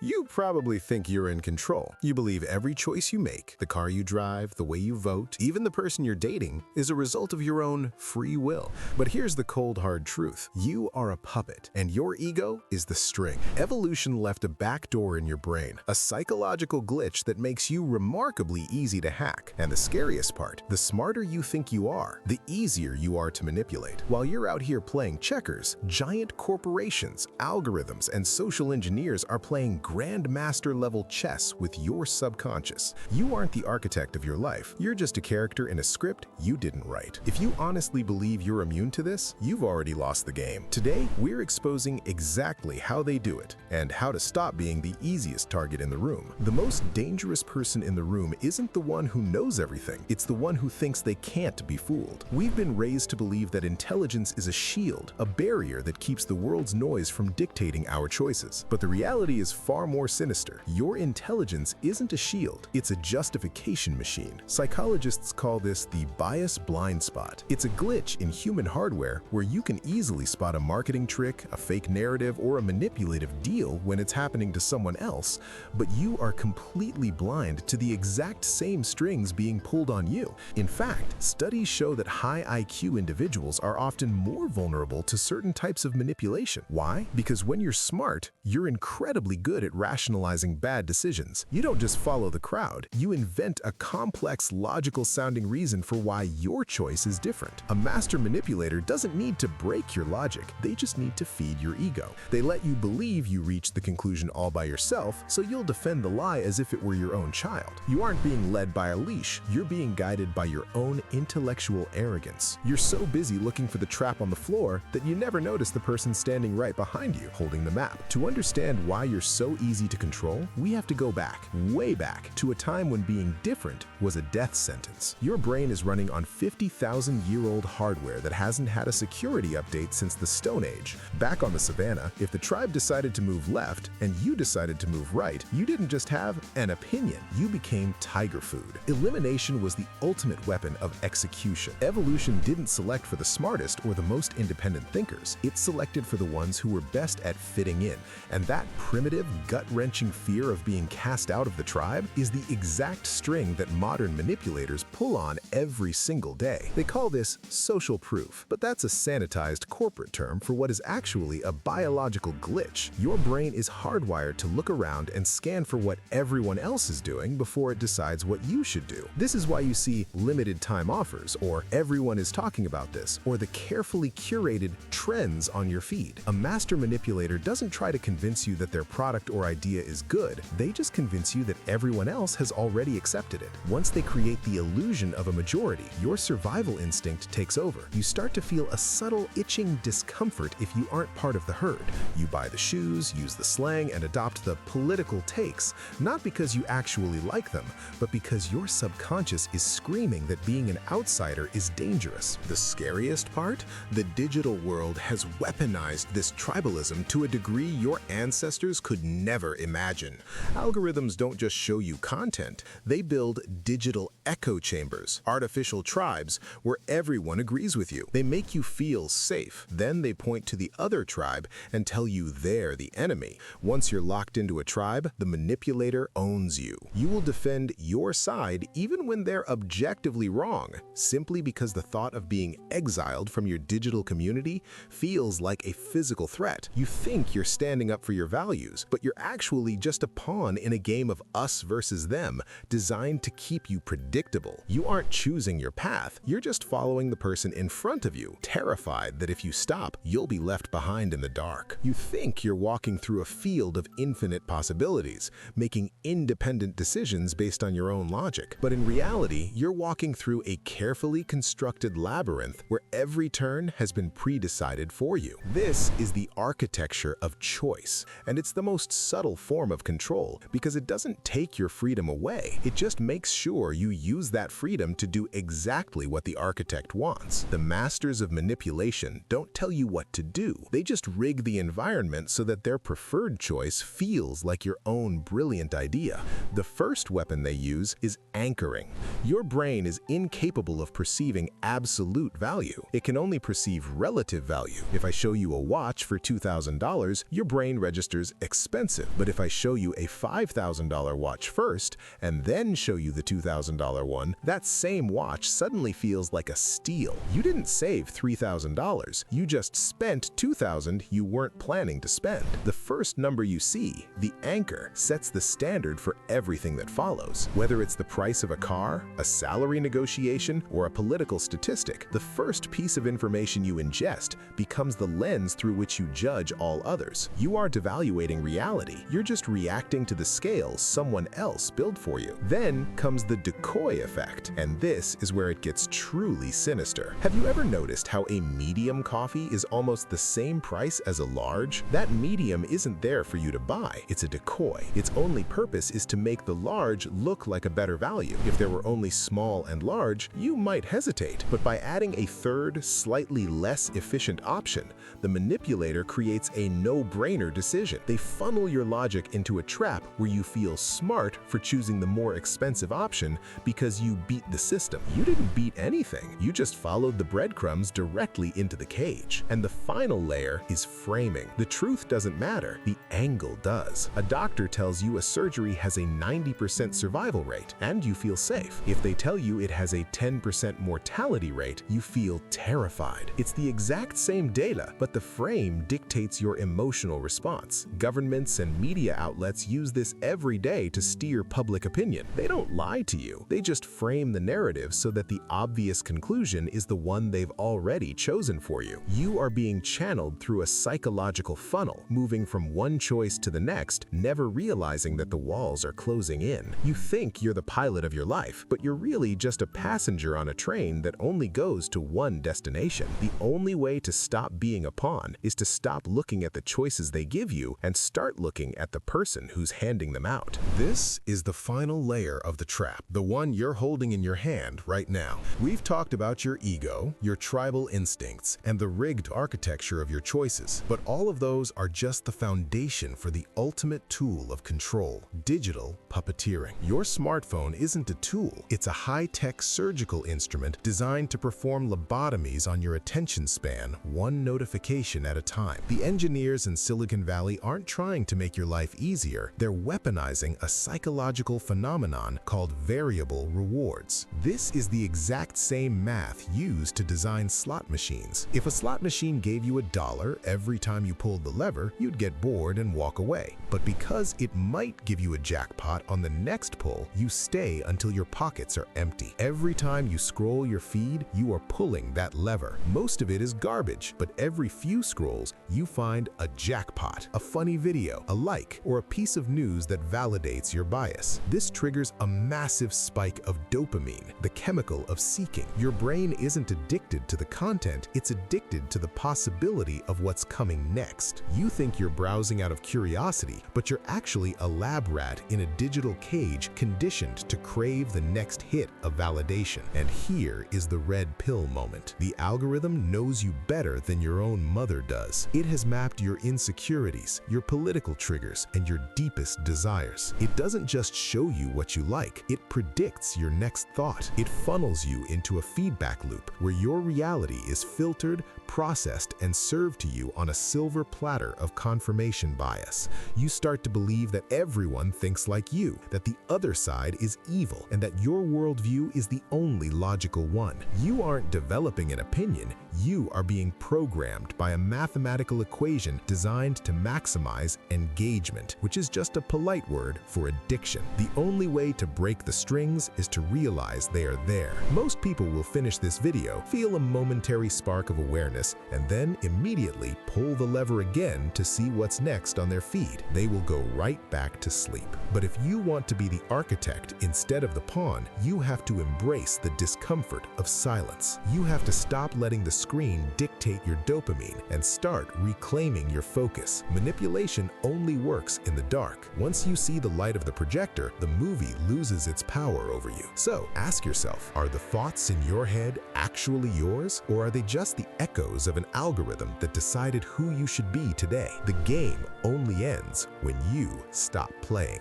You probably think you're in control. You believe every choice you make, the car you drive, the way you vote, even the person you're dating, is a result of your own free will. But here's the cold hard truth. You are a puppet, and your ego is the string. Evolution left a backdoor in your brain, a psychological glitch that makes you remarkably easy to hack. And the scariest part, the smarter you think you are, the easier you are to manipulate. While you're out here playing checkers, giant corporations, algorithms, and social engineers are playing grandmaster-level chess with your subconscious. You aren't the architect of your life. You're just a character in a script you didn't write. If you honestly believe you're immune to this, you've already lost the game. Today, we're exposing exactly how they do it and how to stop being the easiest target in the room. The most dangerous person in the room isn't the one who knows everything. It's the one who thinks they can't be fooled. We've been raised to believe that intelligence is a shield, a barrier that keeps the world's noise from dictating our choices. But the reality is far more sinister. Your intelligence isn't a shield, it's a justification machine. Psychologists call this the bias blind spot. It's a glitch in human hardware where you can easily spot a marketing trick, a fake narrative, or a manipulative deal when it's happening to someone else, but you are completely blind to the exact same strings being pulled on you. In fact, studies show that high IQ individuals are often more vulnerable to certain types of manipulation. Why? Because when you're smart, you're incredibly good at rationalizing bad decisions. You don't just follow the crowd, you invent a complex, logical-sounding reason for why your choice is different. A master manipulator doesn't need to break your logic, they just need to feed your ego. They let you believe you reached the conclusion all by yourself, so you'll defend the lie as if it were your own child. You aren't being led by a leash, you're being guided by your own intellectual arrogance. You're so busy looking for the trap on the floor that you never notice the person standing right behind you, holding the map. To understand why you're so easy to control, we have to go back, way back, to a time when being different was a death sentence. Your brain is running on 50,000-year-old hardware that hasn't had a security update since the Stone Age. Back on the savannah, if the tribe decided to move left and you decided to move right, you didn't just have an opinion, you became tiger food. Elimination was the ultimate weapon of execution. Evolution didn't select for the smartest or the most independent thinkers, it selected for the ones who were best at fitting in. And that primitive, gut-wrenching fear of being cast out of the tribe is the exact string that modern manipulators pull on every single day. They call this social proof, but that's a sanitized corporate term for what is actually a biological glitch. Your brain is hardwired to look around and scan for what everyone else is doing before it decides what you should do. This is why you see limited time offers, or everyone is talking about this, or the carefully curated trends on your feed. A master manipulator doesn't try to convince you that their product or idea is good, they just convince you that everyone else has already accepted it. Once they create the illusion of a majority, your survival instinct takes over. You start to feel a subtle itching discomfort if you aren't part of the herd. You buy the shoes, use the slang, and adopt the political takes, not because you actually like them, but because your subconscious is screaming that being an outsider is dangerous. The scariest part? The digital world has weaponized this tribalism to a degree your ancestors could never imagine. Algorithms don't just show you content, they build digital echo chambers, artificial tribes where everyone agrees with you. They make you feel safe. Then they point to the other tribe and tell you they're the enemy. Once you're locked into a tribe, the manipulator owns you. You will defend your side even when they're objectively wrong, simply because the thought of being exiled from your digital community feels like a physical threat. You think you're standing up for your values, but you're actually just a pawn in a game of us versus them, designed to keep you predictable. You aren't choosing your path, you're just following the person in front of you, terrified that if you stop, you'll be left behind in the dark. You think you're walking through a field of infinite possibilities, making independent decisions based on your own logic. But in reality, you're walking through a carefully constructed labyrinth where every turn has been pre-decided for you. This is the architecture of choice, and it's the most subtle form of control because it doesn't take your freedom away. It just makes sure you use that freedom to do exactly what the architect wants. The masters of manipulation don't tell you what to do. They just rig the environment so that their preferred choice feels like your own brilliant idea. The first weapon they use is anchoring. Your brain is incapable of perceiving absolute value. It can only perceive relative value. If I show you a watch for $2,000, your brain registers expensive. But if I show you a $5,000 watch first and then show you the $2,000 one, that same watch suddenly feels like a steal. You didn't save $3,000. You just spent $2,000 you weren't planning to spend. The first number you see, the anchor, sets the standard for everything that follows. Whether it's the price of a car, a salary negotiation, or a political statistic, the first piece of information you ingest becomes the lens through which you judge all others. You aren't evaluating reality. You're just reacting to the scales someone else built for you. Then comes the decoy effect, and this is where it gets truly sinister. Have you ever noticed how a medium coffee is almost the same price as a large? That medium isn't there for you to buy. It's a decoy. Its only purpose is to make the large look like a better value. If there were only small and large, you might hesitate. But by adding a third, slightly less efficient option, the manipulator creates a no-brainer decision. They funnel your logic into a trap where you feel smart for choosing the more expensive option because you beat the system. You didn't beat anything. You just followed the breadcrumbs directly into the cage. And the final layer is framing. The truth doesn't matter. The angle does. A doctor tells you a surgery has a 90% survival rate, and you feel safe. If they tell you it has a 10% mortality rate, you feel terrified. It's the exact same data, but the frame dictates your emotional response. Governments and media outlets use this every day to steer public opinion. They don't lie to you. They just frame the narrative so that the obvious conclusion is the one they've already chosen for you. You are being channeled through a psychological funnel, moving from one choice to the next, never realizing that the walls are closing in. You think you're the pilot of your life, but you're really just a passenger on a train that only goes to one destination. The only way to stop being a pawn is to stop looking at the choices they give you and start looking at the person who's handing them out. This is the final layer of the trap, the one you're holding in your hand right now. We've talked about your ego, your tribal instincts, and the rigged architecture of your choices, but all of those are just the foundation for the ultimate tool of control: digital puppeteering. Your smartphone isn't a tool. It's a high-tech surgical instrument designed to perform lobotomies on your attention span, one notification at a time. The engineers in Silicon Valley aren't trying to make your life easier. They're weaponizing a psychological phenomenon called variable rewards. This is the exact same math used to design slot machines. If a slot machine gave you $1 every time you pulled the lever, you'd get bored and walk away. But because it might give you a jackpot on the next pull, you stay until your pockets are empty. Every time you scroll your feed, you are pulling that lever. Most of it is garbage, but every few scrolls, you find a jackpot, a funny video, a like, or a piece of news that validates your bias. This triggers a massive spike of dopamine, the chemical of seeking. Your brain isn't addicted to the content, it's addicted to the possibility of what's coming next. You think you're browsing out of curiosity, but you're actually a lab rat in a digital cage conditioned to crave the next hit of validation. And here is the red pill moment. The algorithm knows you better than your own mother does. It has mapped your insecurities, your political triggers, and your deepest desires. It doesn't just show you what you like, it predicts your next thought. It funnels you into a feedback loop where your reality is filtered, processed, and served to you on a silver platter of confirmation bias. You start to believe that everyone thinks like you, that the other side is evil, and that your worldview is the only logical one. You aren't developing an opinion, you are being programmed by a mathematical equation designed to maximize engagement, which is just a polite word for addiction. The only way to break the strings is to realize they are there. Most people will finish this video, feel a momentary spark of awareness, awareness and then immediately pull the lever again to see what's next on their feed, they will go right back to sleep. But if you want to be the architect instead of the pawn, you have to embrace the discomfort of silence. You have to stop letting the screen dictate your dopamine and start reclaiming your focus. Manipulation only works in the dark. Once you see the light of the projector, the movie loses its power over you. So ask yourself, are the thoughts in your head actually yours, or are they just the echoes of an algorithm that decided who you should be today? The game only ends when you stop playing.